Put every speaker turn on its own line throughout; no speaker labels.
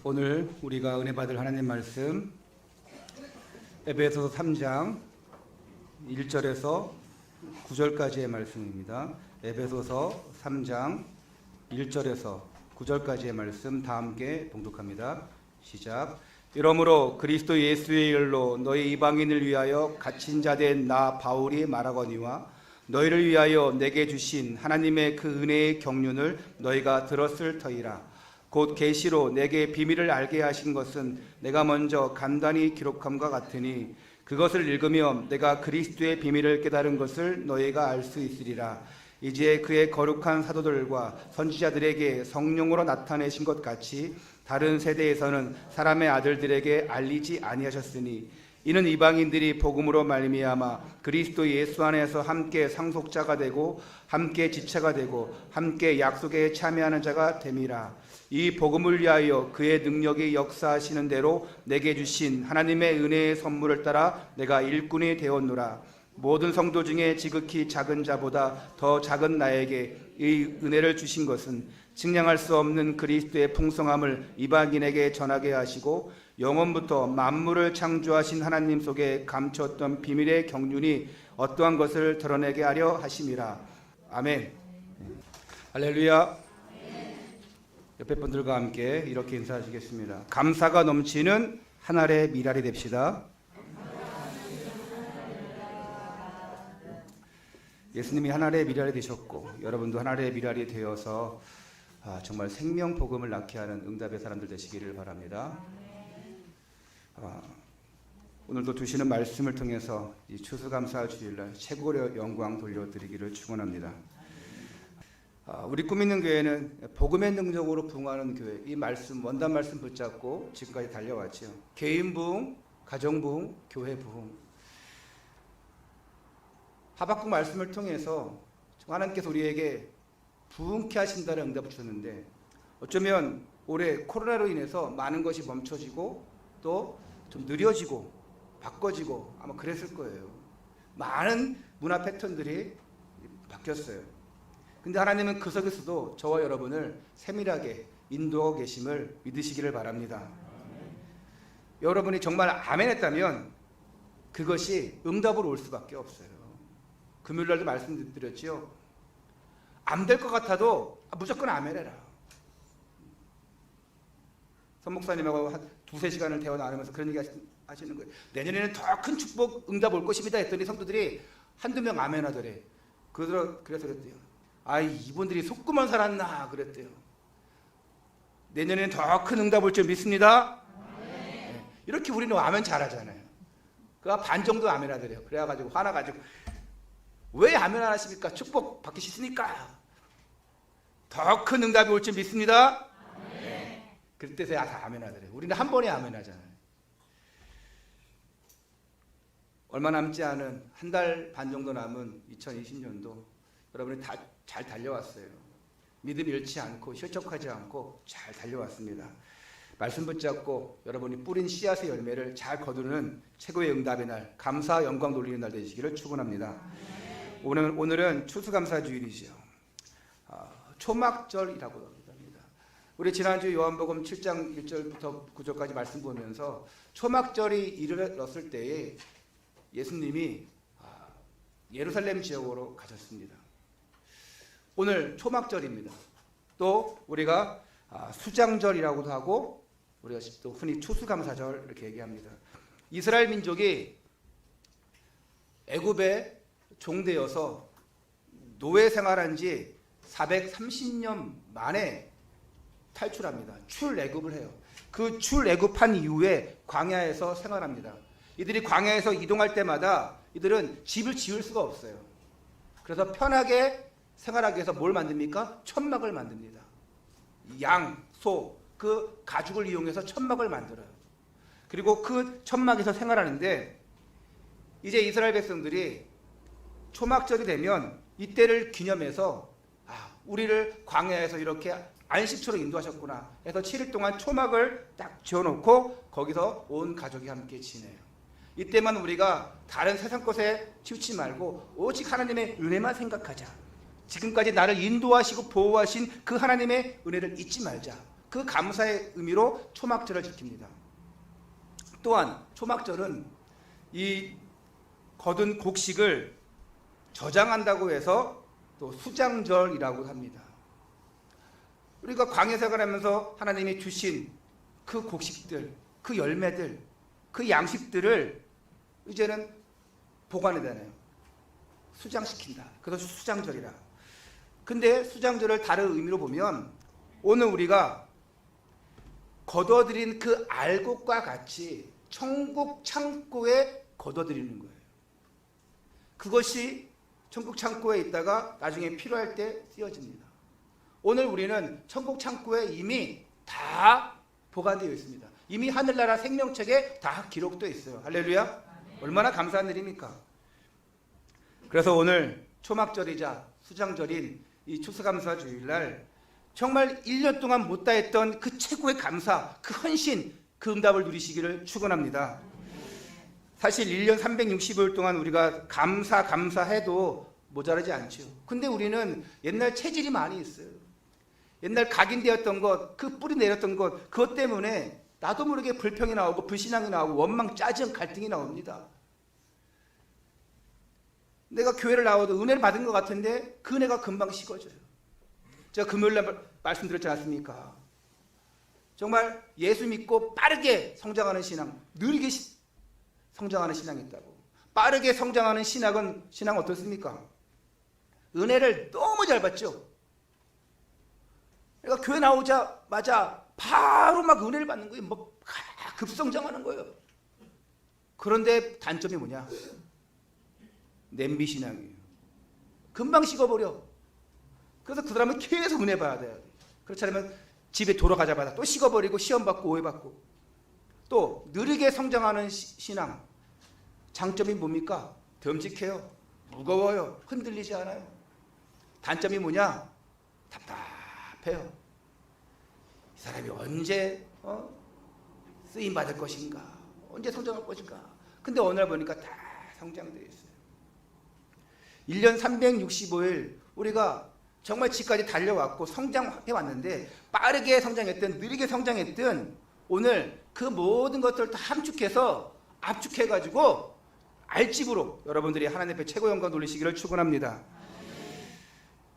오늘 우리가 은혜 받을 하나님 말씀 에베소서 3장 1절에서 9절까지의 말씀입니다. 에베소서 3장 1절에서 9절까지의 말씀 다 함께 봉독합니다. 시작. 이러므로 그리스도 예수의 일로 너희 이방인을 위하여 갇힌 자 된 나 바울이 말하거니와 너희를 위하여 내게 주신 하나님의 그 은혜의 경륜을 너희가 들었을 터이라. 곧 계시로 내게 비밀을 알게 하신 것은 내가 먼저 간단히 기록함과 같으니 그것을 읽으면 내가 그리스도의 비밀을 깨달은 것을 너희가 알 수 있으리라. 이제 그의 거룩한 사도들과 선지자들에게 성령으로 나타내신 것 같이 다른 세대에서는 사람의 아들들에게 알리지 아니하셨으니 이는 이방인들이 복음으로 말미암아 그리스도 예수 안에서 함께 상속자가 되고 함께 지체가 되고 함께 약속에 참여하는 자가 됨이라. 이 복음을 위하여 그의 능력이 역사하시는 대로 내게 주신 하나님의 은혜의 선물을 따라 내가 일꾼이 되었노라. 모든 성도 중에 지극히 작은 자보다 더 작은 나에게 이 은혜를 주신 것은 측량할 수 없는 그리스도의 풍성함을 이방인에게 전하게 하시고 영원부터 만물을 창조하신 하나님 속에 감추었던 비밀의 경륜이 어떠한 것을 드러내게 하려 하심이라. 아멘. 할렐루야. 옆에 분들과 함께 이렇게 인사하시겠습니다. 감사가 넘치는 한 알의 미랄이 됩시다. 예수님이 한 알의 미랄이 되셨고 여러분도 한 알의 미랄이 되어서 정말 생명 복음을 낳게 하는 응답의 사람들 되시기를 바랍니다. 오늘도 주시는 말씀을 통해서 이 추수감사 주일날 최고의 영광 돌려드리기를 축원합니다. 우리 꿈 있는 교회는 복음의 능력으로 부흥하는 교회, 이 말씀 원단 말씀 붙잡고 지금까지 달려왔죠. 개인 부흥, 가정 부흥, 교회 부흥. 하박국 말씀을 통해서 하나님께서 우리에게 부흥케 하신다는 응답을 주셨는데 어쩌면 올해 코로나로 인해서 많은 것이 멈춰지고 또 좀 느려지고 바꿔지고 아마 그랬을 거예요. 많은 문화 패턴들이 바뀌었어요. 근데 하나님은 그 속에서도 저와 여러분을 세밀하게 인도하고 계심을 믿으시기를 바랍니다. 여러분이 정말 아멘 했다면 그것이 응답으로 올 수밖에 없어요. 금요일날도 말씀드렸죠. 안 될 것 같아도 무조건 아멘 해라. 선 목사님하고 한 두세 시간을 대화 나누면서 그런 얘기 하시는 거예요. 내년에는 더 큰 축복 응답 올 것입니다 했더니 성도들이 한두 명 아멘 하더래. 그래서 그랬대요. 이분들이 속고만 살았나 그랬대요. 내년에는 더 큰 응답 올 줄 믿습니다. 네. 이렇게 우리는 아멘 잘하잖아요. 그가 반 정도 아멘 하더래요. 그래가지고 화나가지고 왜 아멘 안 하십니까? 축복 받기 싫으니까. 더 큰 응답이 올 줄 믿습니다. 네. 그때서야 다 아멘 하더래요. 우리는 한 번에 아멘 하잖아요. 얼마 남지 않은 한 달 반 정도 남은 2020년도 여러분이 다 잘 달려왔어요. 믿음 잃지 않고 실족하지 않고 잘 달려왔습니다. 말씀 붙잡고 여러분이 뿌린 씨앗의 열매를 잘 거두는 최고의 응답의 날, 감사 영광 돌리는 날 되시기를 축원합니다. 오늘은 추수감사주일이죠. 초막절이라고 합니다. 우리 지난주 요한복음 7장 1절부터 9절까지 말씀 보면서 초막절이 이르렀을 때에 예수님이 예루살렘 지역으로 가셨습니다. 오늘 초막절입니다. 또 우리가 수장절이라고도 하고 우리가 또 흔히 추수감사절 이렇게 얘기합니다. 이스라엘 민족이 애굽에 종되어서 노예 생활한 지 430년 만에 탈출합니다. 출애굽을 해요. 그 출애굽한 이후에 광야에서 생활합니다. 이들이 광야에서 이동할 때마다 이들은 집을 지을 수가 없어요. 그래서 편하게 생활하기 위해서 뭘 만듭니까? 천막을 만듭니다. 양, 소, 그 가죽을 이용해서 천막을 만들어요. 그리고 그 천막에서 생활하는데 이제 이스라엘 백성들이 초막절이 되면 이때를 기념해서 우리를 광야에서 이렇게 안식처로 인도하셨구나 해서 7일 동안 초막을 딱 지어놓고 거기서 온 가족이 함께 지내요. 이때만 우리가 다른 세상 것에 치우치지 말고 오직 하나님의 은혜만 생각하자. 지금까지 나를 인도하시고 보호하신 그 하나님의 은혜를 잊지 말자. 그 감사의 의미로 초막절을 지킵니다. 또한 초막절은 이 거둔 곡식을 저장한다고 해서 또 수장절이라고 합니다. 우리가 광야 생활하면서 하나님이 주신 그 곡식들, 그 열매들, 그 양식들을 이제는 보관해다녀요. 수장시킨다. 그래서 수장절이라. 근데 수장절을 다른 의미로 보면 오늘 우리가 거둬들인 그 알곡과 같이 천국 창고에 거둬들이는 거예요. 그것이 천국 창고에 있다가 나중에 필요할 때 쓰여집니다. 오늘 우리는 천국 창고에 이미 다 보관되어 있습니다. 이미 하늘나라 생명책에 다 기록되어 있어요. 할렐루야. 얼마나 감사한 일입니까? 그래서 오늘 초막절이자 수장절인 이 추수감사 주일날 정말 1년 동안 못다 했던 그 최고의 감사, 그 헌신, 그 응답을 누리시기를 축원합니다. 사실 1년 365일 동안 우리가 감사해도 모자라지 않죠. 근데 우리는 옛날 체질이 많이 있어요. 옛날 각인되었던 것, 그 뿌리 내렸던 것, 그것 때문에 나도 모르게 불평이 나오고 불신앙이 나오고 원망, 짜증, 갈등이 나옵니다. 내가 교회를 나와도 은혜를 받은 것 같은데 그 은혜가 금방 식어져요. 제가 금요일날 말씀드렸지 않습니까? 정말 예수 믿고 빠르게 성장하는 신앙, 느리게 성장하는 신앙이 있다고. 빠르게 성장하는 신앙은 어떻습니까? 은혜를 너무 잘 받죠. 그러니까 교회 나오자마자 바로 막 은혜를 받는 거예요. 뭐 급성장하는 거예요. 그런데 단점이 뭐냐? 냄비 신앙이에요. 금방 식어버려. 그래서 그 사람은 계속 은혜 받아야 돼요. 그렇지 않으면 집에 돌아가자마자 또 식어버리고 시험받고 오해받고. 또 느리게 성장하는 신앙 장점이 뭡니까? 듬직해요. 무거워요. 흔들리지 않아요. 단점이 뭐냐? 답답해요. 이 사람이 언제 쓰임 받을 것인가? 언제 성장할 것인가? 근데 어느 날 보니까 다 성장되어 있어요. 1년 365일 우리가 정말 지금까지 달려왔고 성장해 왔는데 빠르게 성장했든 느리게 성장했든 오늘 그 모든 것들을 다 함축해서 압축해가지고 알집으로 여러분들이 하나님 앞에 최고 영광 돌리시기를 축원합니다.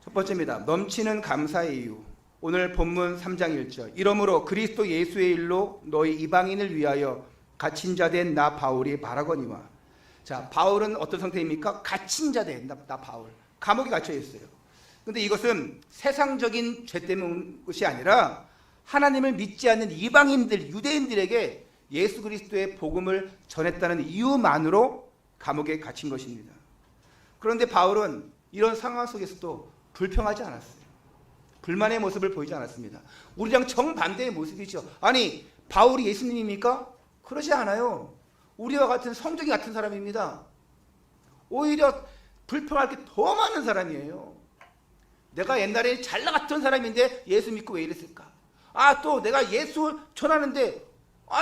첫 번째입니다. 넘치는 감사의 이유. 오늘 본문 3장 1절. 이러므로 그리스도 예수의 일로 너희 이방인을 위하여 갇힌 자 된 나 바울이 말하거니와. 자, 바울은 어떤 상태입니까? 갇힌 자 된 나 바울. 감옥에 갇혀 있어요. 근데 이것은 세상적인 죄 때문인 것이 아니라 하나님을 믿지 않는 이방인들, 유대인들에게 예수 그리스도의 복음을 전했다는 이유만으로 감옥에 갇힌 것입니다. 그런데 바울은 이런 상황 속에서도 불평하지 않았어요. 불만의 모습을 보이지 않았습니다. 우리랑 정반대의 모습이죠. 아니, 바울이 예수님입니까? 그러지 않아요. 우리와 같은 성적이 같은 사람입니다. 오히려 불평할 게 더 많은 사람이에요. 내가 옛날에 잘 나갔던 사람인데 예수 믿고 왜 이랬을까? 또 내가 예수 전하는데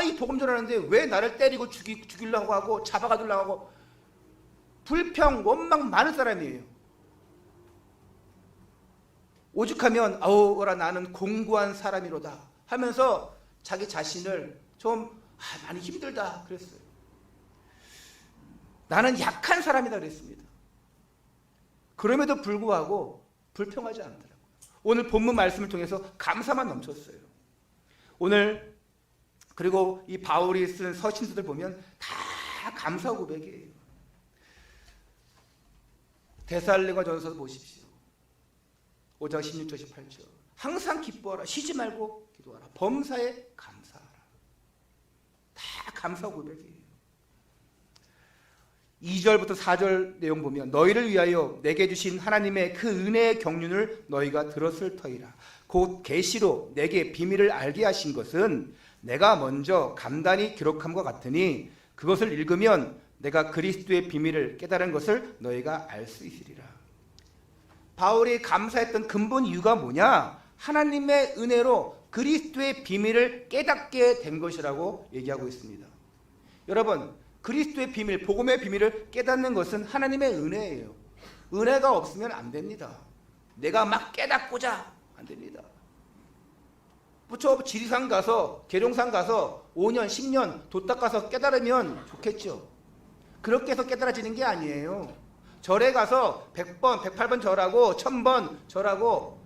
이 복음 전하는데 왜 나를 때리고 죽이려고 하고 잡아가두려고 하고 불평, 원망 많은 사람이에요. 오죽하면 어라 나는 공고한 사람이로다 하면서 자기 자신을 좀 많이 힘들다 그랬어요. 나는 약한 사람이다 그랬습니다. 그럼에도 불구하고 불평하지 않더라고요. 오늘 본문 말씀을 통해서 감사만 넘쳤어요. 오늘 그리고 이 바울이 쓴 서신서들 보면 다 감사 고백이에요. 데살로니가전서 보십시오. 5장 16절 18절. 항상 기뻐하라. 쉬지 말고 기도하라. 범사에 감사하라. 다 감사 고백이에요. 2절부터 4절 내용 보면 너희를 위하여 내게 주신 하나님의 그 은혜의 경륜을 너희가 들었을 터이라. 곧 계시로 내게 비밀을 알게 하신 것은 내가 먼저 간단히 기록함과 같으니 그것을 읽으면 내가 그리스도의 비밀을 깨달은 것을 너희가 알 수 있으리라. 바울이 감사했던 근본 이유가 뭐냐? 하나님의 은혜로 그리스도의 비밀을 깨닫게 된 것이라고 얘기하고 있습니다. 여러분, 그리스도의 비밀, 복음의 비밀을 깨닫는 것은 하나님의 은혜예요. 은혜가 없으면 안 됩니다. 내가 막 깨닫고자 안 됩니다.
저 지리산 가서 계룡산 가서 5년 10년 도 닦아서 깨달으면 좋겠죠. 그렇게 해서 깨달아지는 게 아니에요. 절에 가서 100번 108번 절하고 1000번 절하고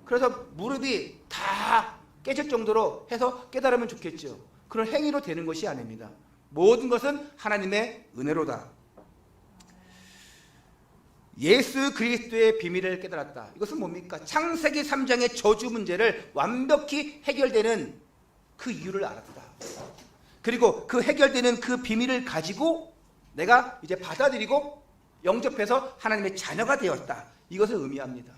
그래서 무릎이 다 깨질 정도로 해서 깨달으면 좋겠죠. 그런 행위로 되는 것이 아닙니다. 모든 것은 하나님의 은혜로다. 예수 그리스도의 비밀을 깨달았다. 이것은 뭡니까? 창세기 3장의 저주 문제를 완벽히 해결되는 그 이유를 알았다. 그리고 그 해결되는 그 비밀을 가지고 내가 이제 받아들이고 영접해서 하나님의 자녀가 되었다. 이것을 의미합니다.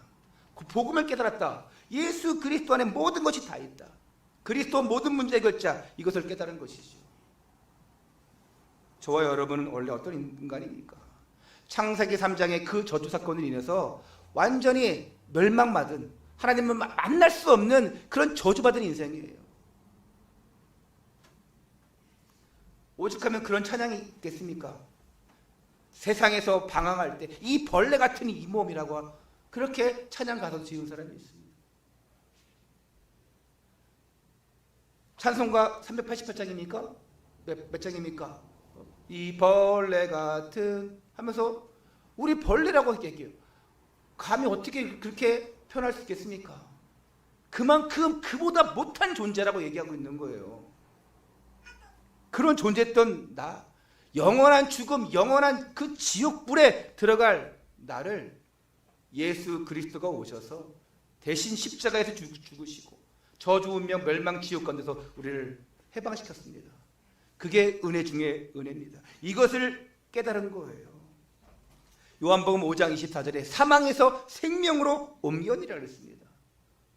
그 복음을 깨달았다. 예수 그리스도 안에 모든 것이 다 있다. 그리스도 모든 문제 해결자, 이것을 깨달은 것이죠. 저와 여러분은 원래 어떤 인간입니까? 창세기 3장의 그 저주 사건으로 인해서 완전히 멸망받은, 하나님을 만날 수 없는 그런 저주받은 인생이에요. 오직하면 그런 찬양이 있겠습니까? 세상에서 방황할 때 이 벌레 같은 이 몸이라고 그렇게 찬양 가서 지은 사람이 있습니다. 찬송가 388장입니까? 몇 장입니까? 이 벌레 같은 하면서 우리 벌레라고 얘기해요. 감히 어떻게 그렇게 표현할 수 있겠습니까? 그만큼 그보다 못한 존재라고 얘기하고 있는 거예요. 그런 존재였던 나, 영원한 죽음, 영원한 그 지옥불에 들어갈 나를 예수 그리스도가 오셔서 대신 십자가에서 죽으시고 저주 운명 멸망 지옥 가운데서 우리를 해방시켰습니다. 그게 은혜 중에 은혜입니다. 이것을 깨달은 거예요. 요한복음 5장 24절에 사망에서 생명으로 옮겨니라 그랬습니다.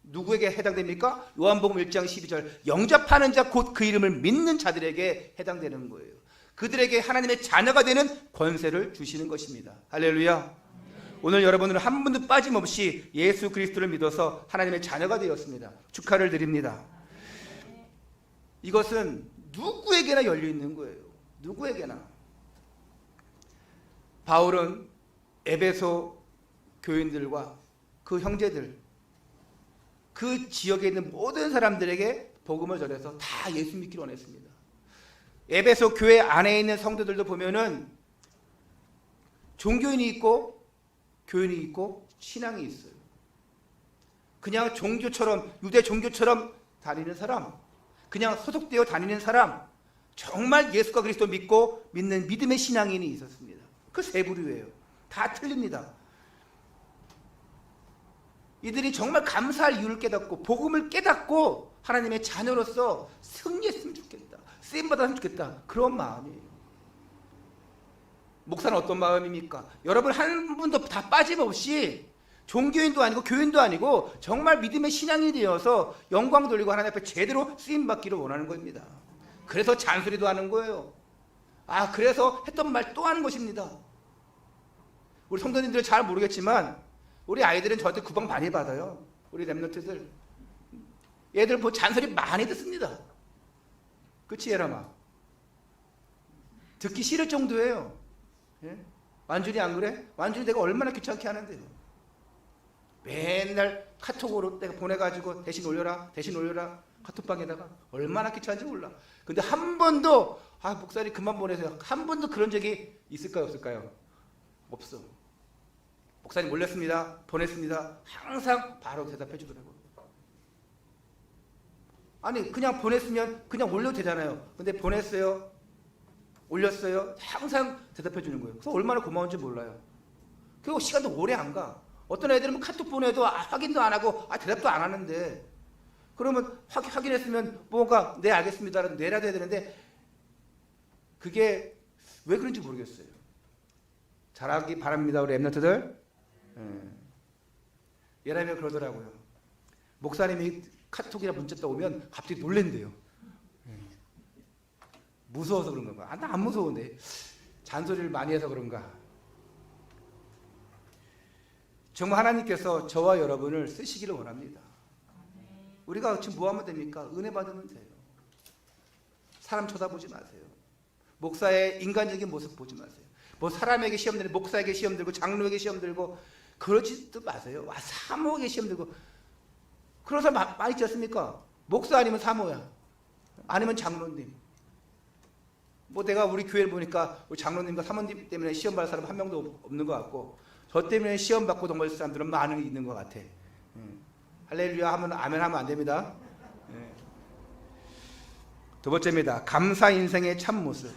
누구에게 해당됩니까? 요한복음 1장 12절 영접하는 자 곧 그 이름을 믿는 자들에게 해당되는 거예요. 그들에게 하나님의 자녀가 되는 권세를 주시는 것입니다. 할렐루야. 오늘 여러분은 한 분도 빠짐없이 예수 그리스도를 믿어서 하나님의 자녀가 되었습니다. 축하를 드립니다. 이것은 누구에게나 열려 있는 거예요. 누구에게나. 바울은 에베소 교인들과 그 형제들, 그 지역에 있는 모든 사람들에게 복음을 전해서 다 예수 믿기를 원했습니다. 에베소 교회 안에 있는 성도들도 보면은 종교인이 있고 교인이 있고 신앙이 있어요. 그냥 종교처럼, 유대 종교처럼 다니는 사람, 그냥 소속되어 다니는 사람, 정말 예수가 그리스도 믿고 믿는 믿음의 신앙인이 있었습니다. 그 세 부류예요. 다 틀립니다. 이들이 정말 감사할 이유를 깨닫고 복음을 깨닫고 하나님의 자녀로서 승리했으면 좋겠다, 쓰임받았으면 좋겠다, 그런 마음이에요. 목사는 어떤 마음입니까? 여러분 한 분도 다 빠짐없이 종교인도 아니고 교인도 아니고 정말 믿음의 신앙이 되어서 영광 돌리고 하나님 앞에 제대로 쓰임받기를 원하는 겁니다. 그래서 잔소리도 하는 거예요. 그래서 했던 말 또 하는 것입니다. 우리 성도님들은 잘 모르겠지만 우리 아이들은 저한테 구박 많이 받아요. 우리 랩런트들 얘들 뭐 잔소리 많이 듣습니다. 그치 예람아? 듣기 싫을 정도예요. 예? 완준이 안 그래? 완준이 내가 얼마나 귀찮게 하는데요. 맨날 카톡으로 내가 보내가지고 대신 올려라 카톡방에다가 얼마나 귀찮은지 몰라. 근데 한 번도 목사님 그만 보내세요, 한 번도 그런 적이 있을까요 없을까요? 없어. 목사님 올렸습니다, 보냈습니다, 항상 바로 대답해 주더라고요. 아니 그냥 보냈으면 그냥 올려도 되잖아요. 근데 보냈어요, 올렸어요, 항상 대답해 주는 거예요. 그래서 얼마나 고마운지 몰라요. 그리고 시간도 오래 안 가. 어떤 애들은 카톡 보내도 확인도 안 하고 대답도 안 하는데, 그러면 확인했으면 뭔가 네 알겠습니다라도 내라도 해야 되는데 그게 왜 그런지 모르겠어요. 잘하기 바랍니다 우리 엠너트들. 예람이가 그러더라고요. 목사님이 카톡이나 문자 오면 갑자기 놀랜대요. 무서워서 그런 건가? 나 안 무서운데 잔소리를 많이 해서 그런가? 정말 하나님께서 저와 여러분을 쓰시기를 원합니다. 우리가 지금 뭐 하면 됩니까? 은혜 받으면 돼요. 사람 쳐다보지 마세요. 목사의 인간적인 모습 보지 마세요. 뭐 사람에게 시험 들고 목사에게 시험 들고 장로에게 시험 들고 그러지도 마세요. 사모에게 시험 들고 그런 사람 많이 있지 않습니까? 목사 아니면 사모야. 아니면 장로님. 뭐 내가 우리 교회를 보니까 우리 장로님과 사모님 때문에 시험 받을 사람 한 명도 없는 것 같고 저 때문에 시험 받고 넘어질 사람들은 많은 게 있는 것 같아. 할렐루야 하면 아멘 하면 안 됩니다. 두 번째입니다. 감사 인생의 참 모습.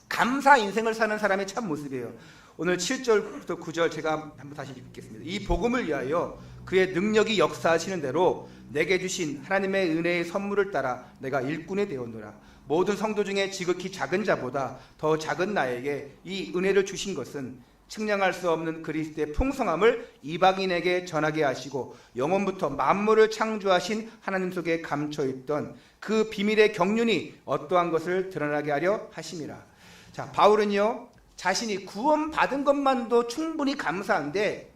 감사 인생을 사는 사람의 참 모습이에요. 오늘 7절부터 9절 제가 한번 다시 읽겠습니다. 이 복음을 위하여 그의 능력이 역사하시는 대로 내게 주신 하나님의 은혜의 선물을 따라 내가 일꾼이 되었노라. 모든 성도 중에 지극히 작은 자보다 더 작은 나에게 이 은혜를 주신 것은 측량할 수 없는 그리스도의 풍성함을 이방인에게 전하게 하시고 영원부터 만물을 창조하신 하나님 속에 감춰있던 그 비밀의 경륜이 어떠한 것을 드러나게 하려 하심이라. 자, 바울은요 자신이 구원받은 것만도 충분히 감사한데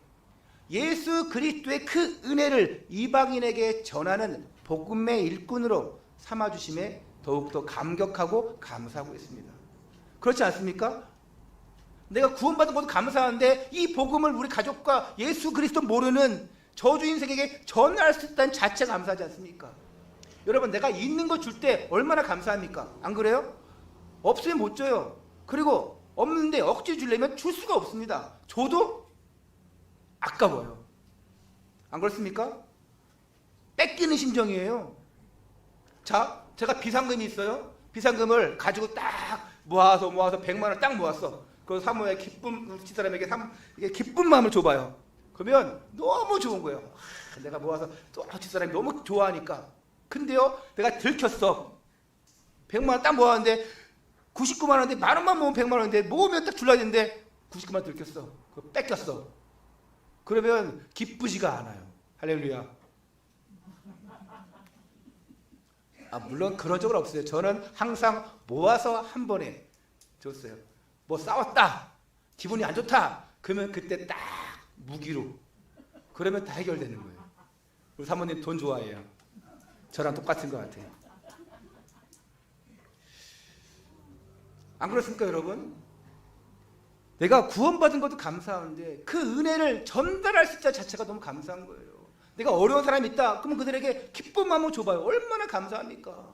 예수 그리스도의 그 은혜를 이방인에게 전하는 복음의 일꾼으로 삼아주심에 더욱더 감격하고 감사하고 있습니다. 그렇지 않습니까? 내가 구원받은 것도 감사한데 이 복음을 우리 가족과 예수 그리스도 모르는 저주 인생에게 전할 수 있다는 자체가 감사하지 않습니까? 여러분, 내가 있는 거 줄 때 얼마나 감사합니까? 안 그래요? 없으면 못 줘요. 그리고 없는데 억지 주려면 줄 수가 없습니다. 줘도 아까워요. 안 그렇습니까? 뺏기는 심정이에요. 자, 제가 비상금이 있어요. 비상금을 가지고 딱 모아서 100만 원 딱 모았어. 그 사모의 기쁨, 집사람에게 이게 기쁜 마음을 줘봐요. 그러면 너무 좋은 거예요. 내가 모아서 또 집사람이 너무 좋아하니까. 근데요, 내가 들켰어. 100만 원 딱 모았는데 99만 원인데 만 원만 모으면 100만 원인데 모으면 딱 줄라 했는데 99만 원 들켰어. 그거 뺏겼어. 그러면 기쁘지가 않아요. 할렐루야. 물론 그런 적은 없어요. 저는 항상 모아서 한 번에 줬어요. 뭐 싸웠다, 기분이 안 좋다, 그러면 그때 딱 무기로, 그러면 다 해결되는 거예요. 우리 사모님 돈 좋아해요. 저랑 똑같은 것 같아요. 안 그렇습니까, 여러분? 내가 구원받은 것도 감사한데 그 은혜를 전달할 수 있다 자체가 너무 감사한 거예요. 내가 어려운 사람이 있다, 그러면 그들에게 기쁜 마음을 줘봐요. 얼마나 감사합니까?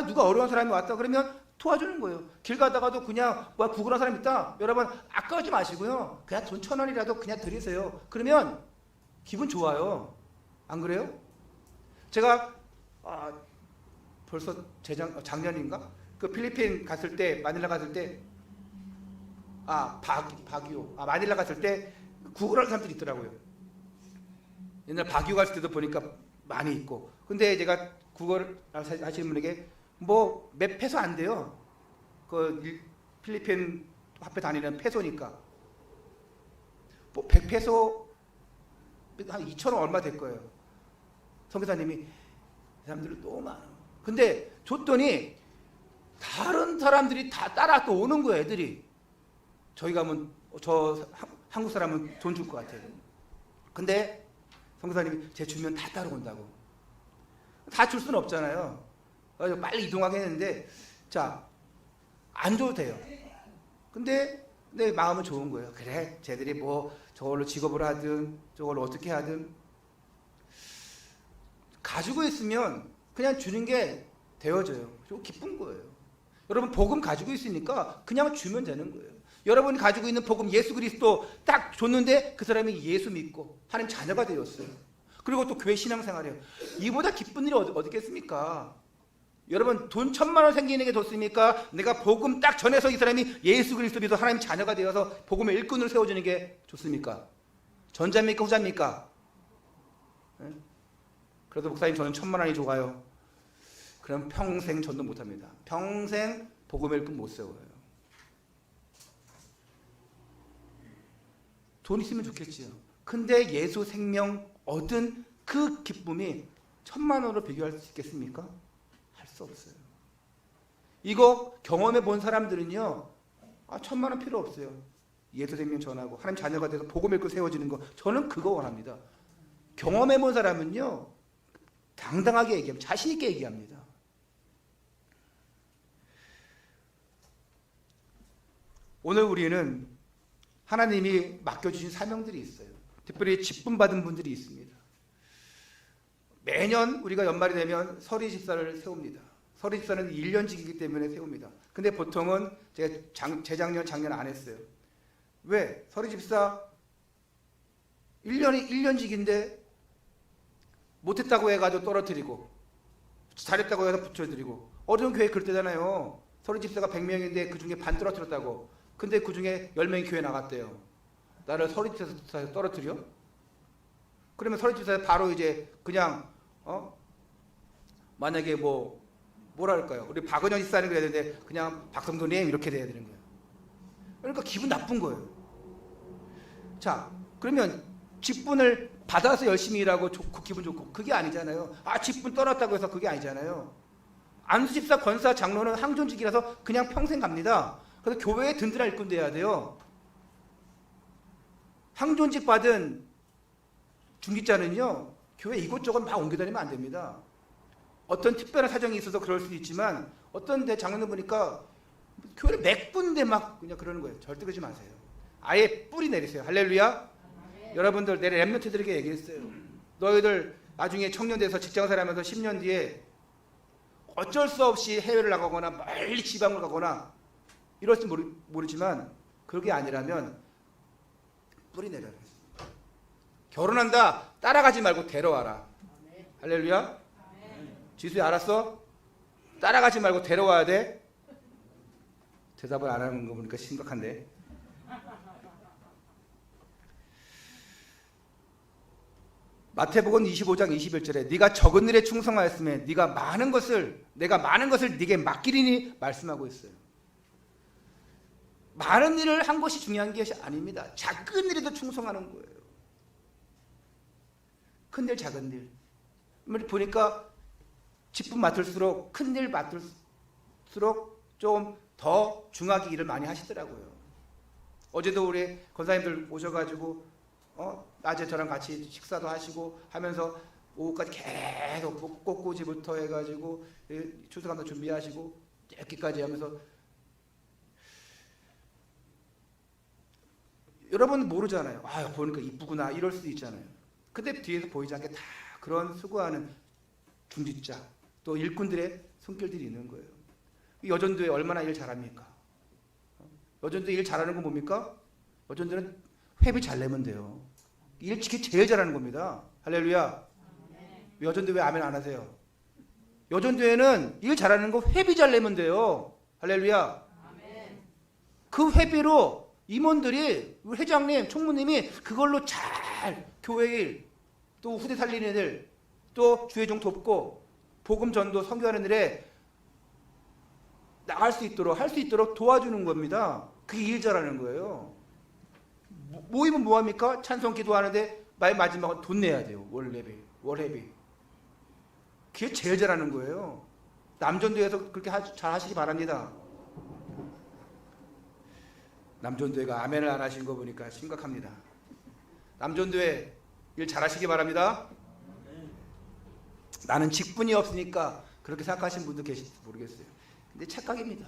누가 어려운 사람이 왔다 그러면 도와주는 거예요. 길 가다가도 그냥 구걸한 사람이 있다, 여러분 아까워하지 마시고요. 그냥 돈 1,000원이라도 그냥 드리세요. 그러면 기분 좋아요. 안 그래요? 제가 벌써 작년인가? 그 필리핀 갔을 때, 마닐라 갔을 때, 바기오. 마닐라 갔을 때 구걸하는 사람들이 있더라고요. 옛날 바기오 갔을 때도 보니까 많이 있고. 근데 제가 구걸 하시는 분에게 뭐 몇 페소 안 돼요. 그 필리핀 화폐 다니는 페소니까. 뭐 100페소 한 2,000원 얼마 될 거예요. 선교사님이 사람들이 너무 많아. 근데 줬더니 다른 사람들이 다 따라 또 오는 거예요, 애들이. 저희 가면 저 한국 사람은 돈 줄 것 같아요. 근데 선교사님이 제 주면 다 따라온다고. 다 줄 수는 없잖아요. 그래서 빨리 이동하게 했는데, 자, 안 줘도 돼요. 근데 내 마음은 좋은 거예요. 그래, 쟤들이 뭐 저걸로 직업을 하든 저걸로 어떻게 하든 가지고 있으면 그냥 주는 게 되어져요. 그리고 기쁜 거예요. 여러분, 복음 가지고 있으니까 그냥 주면 되는 거예요. 여러분이 가지고 있는 복음, 예수 그리스도 딱 줬는데 그 사람이 예수 믿고 하나님 자녀가 되었어요. 그리고 또 교회 신앙생활이에요. 이보다 기쁜 일이 어디 있겠습니까? 여러분, 돈 1,000만 원 생기는 게 좋습니까? 내가 복음 딱 전해서 이 사람이 예수 그리스도 믿어 하나님 자녀가 되어서 복음의 일꾼으로 세워주는 게 좋습니까? 전자입니까, 후자입니까? 네? 그래도 목사님, 저는 1,000만 원이 좋아요. 그럼 평생 전도 못합니다. 평생 복음의 일꾼 못 세워요. 돈 있으면 좋겠지요. 근데 예수 생명 얻은 그 기쁨이 1,000만 원으로 비교할 수 있겠습니까? 할 수 없어요. 이거 경험해 본 사람들은요, 1,000만 원 필요 없어요. 예수 생명 전하고 하나님 자녀가 돼서 복음의 일꾼 세워지는 거, 저는 그거 원합니다. 경험해 본 사람은요, 당당하게 얘기합니다. 자신 있게 얘기합니다. 오늘 우리는 하나님이 맡겨주신 사명들이 있어요. 특별히 직분 받은 분들이 있습니다. 매년 우리가 연말이 되면 서리 집사를 세웁니다. 서리 집사는 1년직이기 때문에 세웁니다. 근데 보통은 제가 재작년, 작년 안 했어요. 왜? 서리 집사 1년직인데 못했다고 해가지고 떨어뜨리고 잘했다고 해서 붙여드리고 어려운 교회 그럴 때잖아요. 서리 집사가 100명인데 그 중에 반 떨어뜨렸다고. 근데 그 중에 10명이 교회 나갔대요. 나를 서리 집사에서 떨어뜨려? 그러면 서리 집사에 바로 이제 그냥 만약에 뭐랄까요? 우리 박은영 집사는 그래야 되는데 그냥 박성도님 이렇게 돼야 되는 거예요. 그러니까 기분 나쁜 거예요. 자, 그러면 직분을 받아서 열심히 일하고 좋고 기분 좋고 그게 아니잖아요. 직분 떨었다고 해서 그게 아니잖아요. 안수집사, 권사, 장로는 항존직이라서 그냥 평생 갑니다. 그래서 교회에 든든한 일꾼 돼야 돼요. 항존직 받은 중직자는요, 교회 이곳저곳 막 옮겨다니면 안 됩니다. 어떤 특별한 사정이 있어서 그럴 수도 있지만 어떤 데 장로는 보니까 교회를 메꾼데 막 그냥 그러는 거예요. 절대 그러지 마세요. 아예 뿌리 내리세요. 할렐루야. 여러분들 내 랩런트들에게 얘기했어요. 너희들 나중에 청년 돼서 직장생활 하면서 10년 뒤에 어쩔 수 없이 해외를 나가거나 멀리 지방을 가거나 이럴지 모르지만 그게 아니라면 뿌리 내려라. 결혼한다 따라가지 말고 데려와라. 할렐루야. 지수야 알았어? 따라가지 말고 데려와야 돼. 대답을 안 하는 거 보니까 심각한데. 마태복음 25장 21절에 네가 적은 일에 충성하였으면 내가 많은 것을 네게 맡기리니 말씀하고 있어요. 많은 일을 한 것이 중요한 것이 아닙니다. 작은 일에도 충성하는 거예요. 큰 일 작은 일. 보니까 직분 맡을수록 큰 일 맡을수록 좀 더 중하게 일을 많이 하시더라고요. 어제도 우리 권사님들 오셔가지고 낮에 저랑 같이 식사도 하시고 하면서 오후까지 계속 꽃꽂이부터 해가지고 추수감도 준비하시고 여기까지 하면서 여러분 모르잖아요. 보니까 이쁘구나 이럴 수도 있잖아요. 근데 뒤에서 보이지 않게 다 그런 수고하는 중직자 또 일꾼들의 손길들이 있는 거예요. 여전도에 얼마나 일 잘합니까? 여전도에 일 잘하는 건 뭡니까? 여전도는 회비 잘 내면 돼요. 일 제일 잘하는 겁니다. 할렐루야. 여전도 왜 아멘 안 하세요? 여전도에는 일 잘하는 거 회비 잘 내면 돼요. 할렐루야. 그 회비로 임원들이 우리 회장님, 총무님이 그걸로 잘 교회 일, 또 후대 살리는 애들, 또 주의종 돕고 복음 전도 선교하는 일에 나갈 수 있도록 할 수 있도록 도와주는 겁니다. 그게 일 잘하는 거예요. 모이면 뭐합니까? 찬송 기도하는데 마지막은 돈 내야 돼요. 월회비. 그게 제일 잘하는 거예요. 남전도에서 그렇게 잘 하시기 바랍니다. 남전도회가 아멘을 안 하신 거 보니까 심각합니다. 남전도회 일 잘하시기 바랍니다. 나는 직분이 없으니까 그렇게 생각하시는 분도 계실지 모르겠어요. 근데 착각입니다.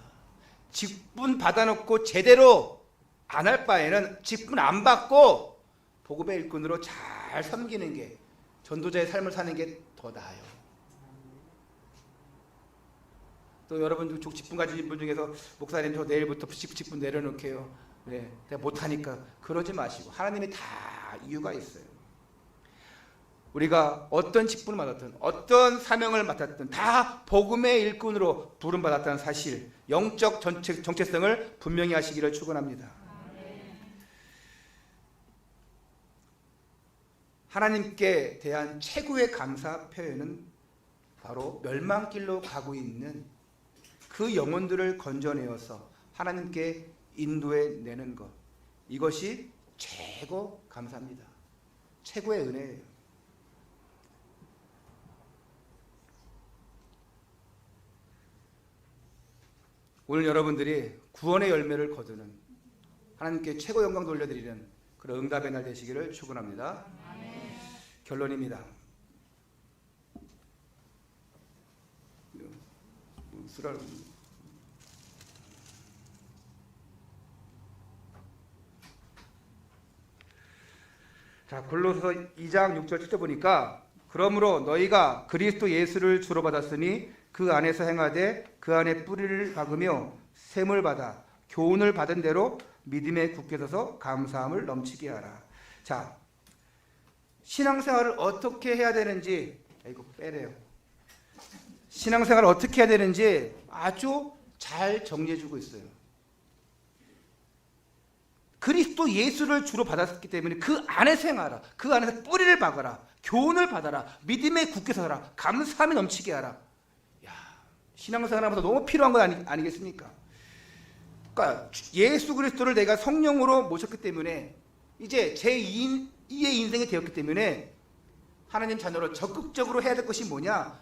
직분 받아놓고 제대로 안 할 바에는 직분 안 받고 복음의 일꾼으로 잘 섬기는 게 전도자의 삶을 사는 게 더 나아요. 또 여러분 직분 가진 분 중에서 목사님 저 내일부터 직분 내려놓게요. 네, 내가 못하니까 그러지 마시고 하나님이 다 이유가 있어요. 우리가 어떤 직분을 맡았든 어떤 사명을 맡았든 다 복음의 일꾼으로 부름받았다는 사실, 영적 정체성을 분명히 하시기를 축원합니다. 하나님께 대한 최고의 감사 표현은 바로 멸망길로 가고 있는 그 영혼들을 건져내어서 하나님께 인도해 내는 것, 이것이 최고 감사입니다. 최고의 은혜예요. 오늘 여러분들이 구원의 열매를 거두는 하나님께 최고 영광 돌려드리는 그런 응답의 날 되시기를 축원합니다. 결론입니다. 자, 골로새 2장 6절 7절 보니까
그러므로 너희가 그리스도 예수를 주로 받았으니 그 안에서 행하되 그 안에 뿌리를 박으며 셈을 받아 교훈을 받은 대로 믿음에 굳게 서서 감사함을 넘치게 하라. 자, 신앙생활을 어떻게 해야 되는지, 이거 빼래요. 신앙생활을 어떻게 해야 되는지 아주 잘 정리해주고 있어요. 그리스도 예수를 주로 받았기 때문에 그 안에서 행하라. 그 안에서 뿌리를 박아라. 교훈을 받아라. 믿음에 굳게 서라. 감사함이 넘치게 하라. 야, 신앙생활하면서 너무 필요한 건 아니겠습니까? 그러니까 예수 그리스도를 내가 성령으로 모셨기 때문에 이제 제2의 인생이 되었기 때문에 하나님 자녀로 적극적으로 해야 될 것이 뭐냐?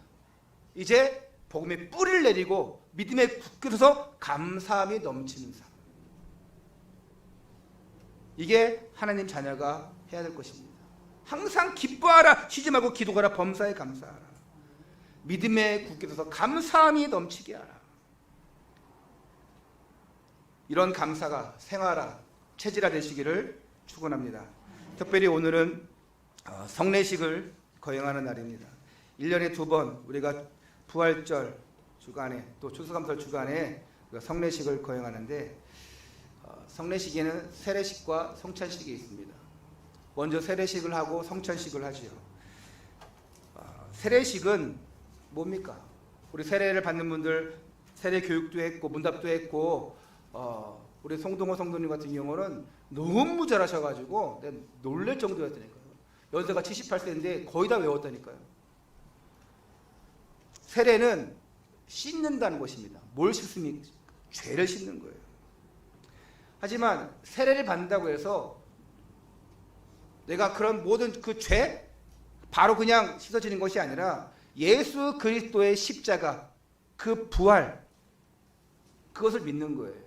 이제 복음의 뿌리를 내리고 믿음에 굳게 서서 감사함이 넘치는 삶. 이게 하나님 자녀가 해야 될 것입니다. 항상 기뻐하라. 쉬지 말고 기도하라. 범사에 감사하라. 믿음에 굳게 서서 감사함이 넘치게 하라. 이런 감사가 생활화, 체질화 되시기를 축원합니다. 특별히 오늘은 성례식을 거행하는 날입니다. 1년에 2번 우리가 부활절 주간에 또 추수감사절 주간에 성례식을 거행하는데 성례식에는 세례식과 성찬식이 있습니다. 먼저 세례식을 하고 성찬식을 하지요. 세례식은 뭡니까? 우리 세례를 받는 분들 세례 교육도 했고 문답도 했고 우리 송동호 성도님 같은 경우는 너무 잘하셔가지고 내가 놀랄 정도였다니까요. 연세가 78세인데 거의 다 외웠다니까요. 세례는 씻는다는 것입니다. 뭘 씻습니까? 죄를 씻는 거예요. 하지만 세례를 받는다고 해서 내가 그런 모든 그 죄 바로 그냥 씻어지는 것이 아니라 예수 그리스도의 십자가 그 부활 그것을 믿는 거예요.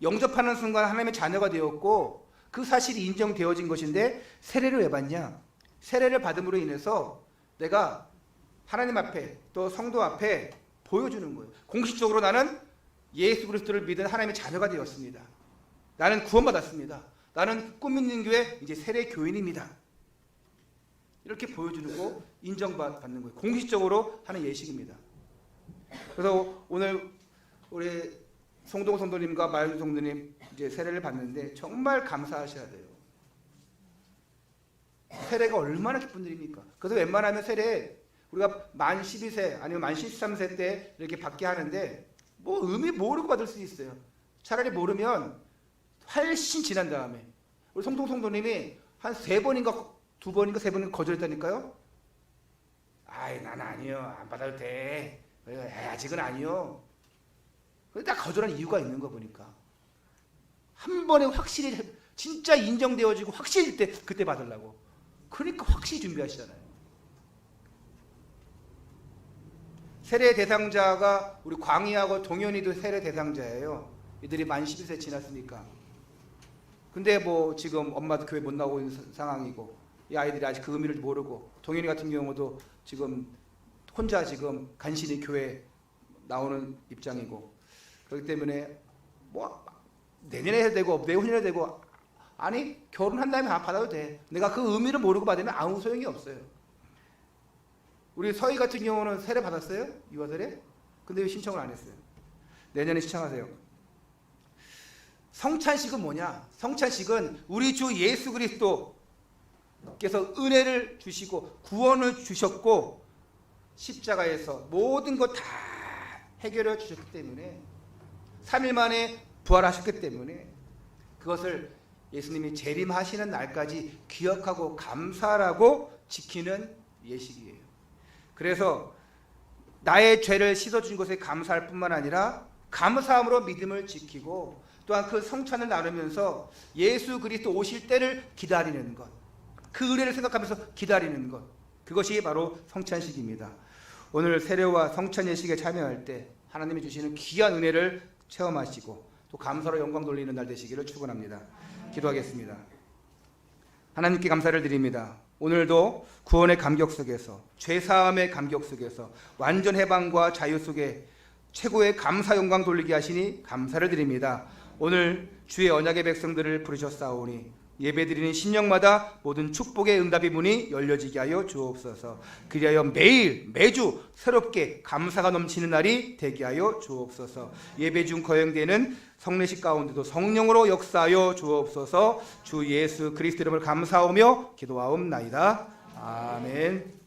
영접하는 순간 하나님의 자녀가 되었고 그 사실이 인정되어진 것인데 세례를 왜 받냐? 세례를 받음으로 인해서 내가 하나님 앞에 또 성도 앞에 보여주는 거예요. 공식적으로 나는 예수 그리스도를 믿은 하나님의 자녀가 되었습니다. 나는 구원받았습니다. 나는 꿈 있는 교회 이제 세례 교인입니다. 이렇게 보여주는 거 인정받는 거예요. 공식적으로 하는 예식입니다. 그래서 오늘 우리 송동 성도님과 마윤 성도님 이제 세례를 받는데 정말 감사하셔야 돼요. 세례가 얼마나 기쁜 일입니까? 그래서 웬만하면 세례 우리가 만 12세 아니면 만 13세 때 이렇게 받게 하는데 뭐 의미 모르고 받을 수 있어요. 차라리 모르면 훨씬 지난 다음에 우리 송동 성도님이 한 3번인가 2번인가 3번인가 거절했다니까요. 아이 난 아니요 안 받아도 돼. 아직은 아니요. 다 거절한 이유가 있는 거 보니까 한 번에 확실히 진짜 인정되어지고 확실해질 때 그때 받으려고. 그러니까 확실히 준비하시잖아요. 세례 대상자가 우리 광희하고 동현이도 세례 대상자예요. 이들이 만 12세 지났으니까. 근데 뭐 지금 엄마도 교회 못 나오고 있는 상황이고 이 아이들이 아직 그 의미를 모르고 동현이 같은 경우도 지금 혼자 지금 간신히 교회 나오는 입장이고 그렇기 때문에 뭐 내년에 해도 되고 내후년에 되고 아니 결혼한 다음에 받아도 돼. 내가 그 의미를 모르고 받으면 아무 소용이 없어요. 우리 서희 같은 경우는 세례 받았어요? 유아 세례? 근데 왜 신청을 안 했어요? 내년에 신청하세요. 성찬식은 뭐냐? 성찬식은 우리 주 예수 그리스도께서 은혜를 주시고 구원을 주셨고 십자가에서 모든 것 다 해결해 주셨기 때문에 3일 만에 부활하셨기 때문에 그것을 예수님이 재림하시는 날까지 기억하고 감사하라고 지키는 예식이에요. 그래서 나의 죄를 씻어준 것에 감사할 뿐만 아니라 감사함으로 믿음을 지키고 또한 그 성찬을 나누면서 예수 그리스도 오실 때를 기다리는 것, 그 은혜를 생각하면서 기다리는 것, 그것이 바로 성찬식입니다. 오늘 세례와 성찬 예식에 참여할 때 하나님이 주시는 귀한 은혜를 체험하시고 또 감사로 영광 돌리는 날 되시기를 축원합니다. 기도하겠습니다. 하나님께 감사를 드립니다. 오늘도 구원의 감격 속에서 죄사함의 감격 속에서 완전 해방과 자유 속에 최고의 감사 영광 돌리게 하시니 감사를 드립니다. 오늘 주의 언약의 백성들을 부르셨사오니 예배드리는 신령마다 모든 축복의 응답의 문이 열려지게 하여 주옵소서. 그리하여 매일 매주 새롭게 감사가 넘치는 날이 되게 하여 주옵소서. 예배 중 거행되는 성례식 가운데도 성령으로 역사하여 주옵소서. 주 예수 그리스도 이름을 감사하며 기도하옵나이다. 아멘.